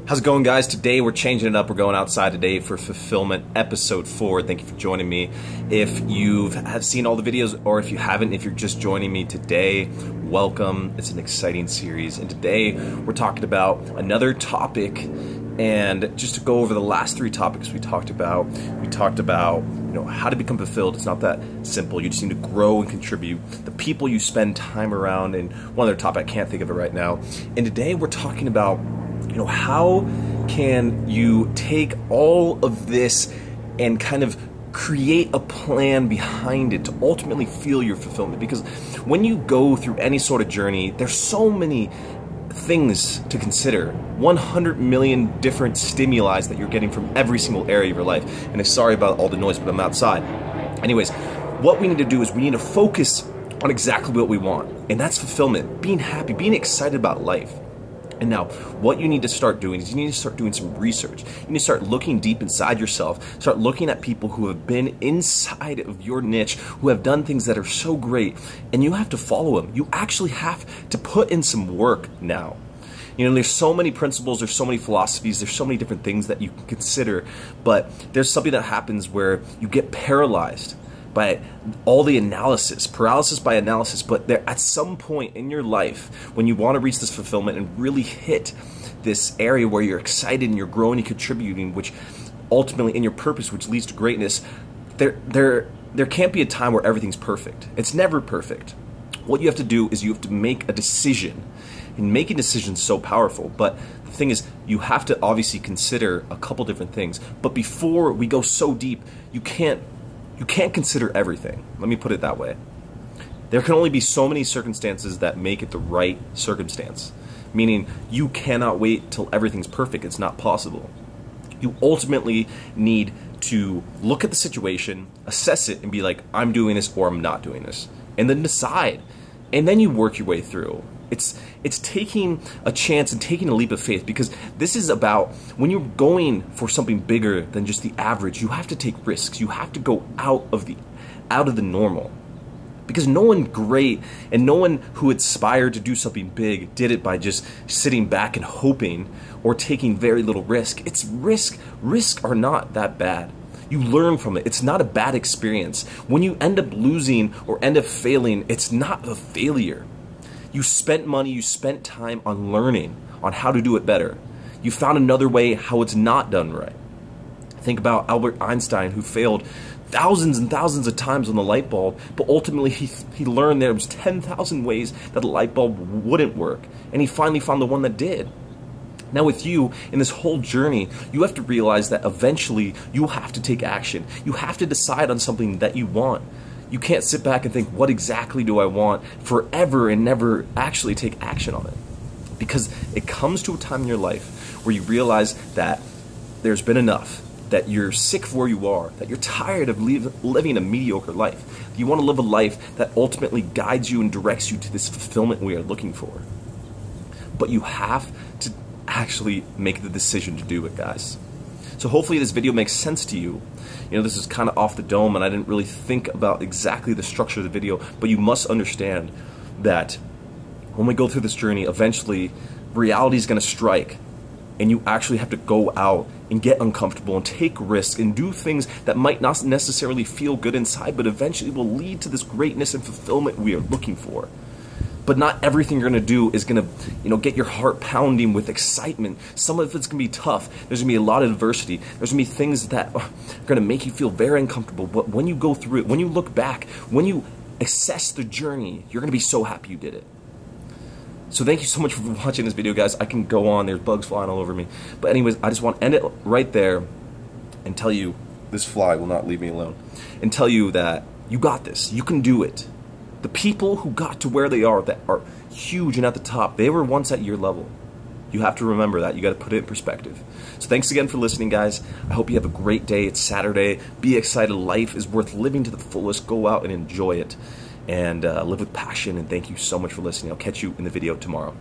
How's it going, guys? Today we're changing it up. We're going outside today for Fulfillment Episode 4. Thank you for joining me. If you have seen all the videos, or if you haven't, if you're just joining me today, welcome. It's an exciting series. And today we're talking about another topic. And just to go over the last three topics we talked about, how to become fulfilled. It's not that simple. You just need to grow and contribute. The people you spend time around, and one other topic, I can't think of it right now. And today we're talking about how can you take all of this and kind of create a plan behind it to ultimately feel your fulfillment? Because when you go through any sort of journey, there's so many things to consider. 100 million different stimuli that you're getting from every single area of your life. And I'm sorry about all the noise, but I'm outside. Anyways, what we need to do is we need to focus on exactly what we want. And that's fulfillment, being happy, being excited about life. And now, what you need to start doing is you need to start doing some research. You need to start looking deep inside yourself. Start looking at people who have been inside of your niche, who have done things that are so great, and you have to follow them. You actually have to put in some work now. There's so many principles, there's so many philosophies, there's so many different things that you can consider, but there's something that happens where you get paralyzed by all the analysis, paralysis by analysis. But there, at some point in your life, when you want to reach this fulfillment and really hit this area where you're excited and you're growing and contributing, which ultimately in your purpose, which leads to greatness, there can't be a time where everything's perfect. It's never perfect. What you have to do is you have to make a decision. And making decisions is so powerful, but the thing is, you have to obviously consider a couple different things. But before we go so deep, you can't consider everything. Let me put it that way. There can only be so many circumstances that make it the right circumstance. Meaning, you cannot wait till everything's perfect. It's not possible. You ultimately need to look at the situation, assess it, and be like, I'm doing this or I'm not doing this. And then decide. And then you work your way through. It's taking a chance and taking a leap of faith, because this is about when you're going for something bigger than just the average, you have to take risks. You have to go out of the normal. Because no one great and no one who aspired to do something big did it by just sitting back and hoping or taking very little risk. It's risk. Risks are not that bad. You learn from it. It's not a bad experience. When you end up losing or end up failing, it's not a failure. You spent money, you spent time on learning on how to do it better. You found another way how it's not done right. Think about Albert Einstein, who failed thousands and thousands of times on the light bulb, but ultimately he learned there was 10,000 ways that the light bulb wouldn't work, and he finally found the one that did. Now with you, in this whole journey, you have to realize that eventually you have to take action. You have to decide on something that you want. You can't sit back and think, what exactly do I want forever, and never actually take action on it. Because it comes to a time in your life where you realize that there's been enough, that you're sick of where you are, that you're tired of living a mediocre life. You want to live a life that ultimately guides you and directs you to this fulfillment we are looking for. But you have to actually make the decision to do it, guys. So hopefully this video makes sense to you. This is kind of off the dome, and I didn't really think about exactly the structure of the video, but you must understand that when we go through this journey, eventually reality is going to strike, and you actually have to go out and get uncomfortable and take risks and do things that might not necessarily feel good inside, but eventually will lead to this greatness and fulfillment we are looking for. But not everything you're going to do is going to, get your heart pounding with excitement. Some of it's going to be tough. There's going to be a lot of adversity. There's going to be things that are going to make you feel very uncomfortable. But when you go through it, when you look back, when you assess the journey, you're going to be so happy you did it. So thank you so much for watching this video, guys. I can go on. There's bugs flying all over me. But anyways, I just want to end it right there and tell you, this fly will not leave me alone, and tell you that you got this. You can do it. The people who got to where they are, that are huge and at the top, they were once at your level. You have to remember that. You got to put it in perspective. So thanks again for listening, guys. I hope you have a great day. It's Saturday. Be excited. Life is worth living to the fullest. Go out and enjoy it, and live with passion. And thank you so much for listening. I'll catch you in the video tomorrow.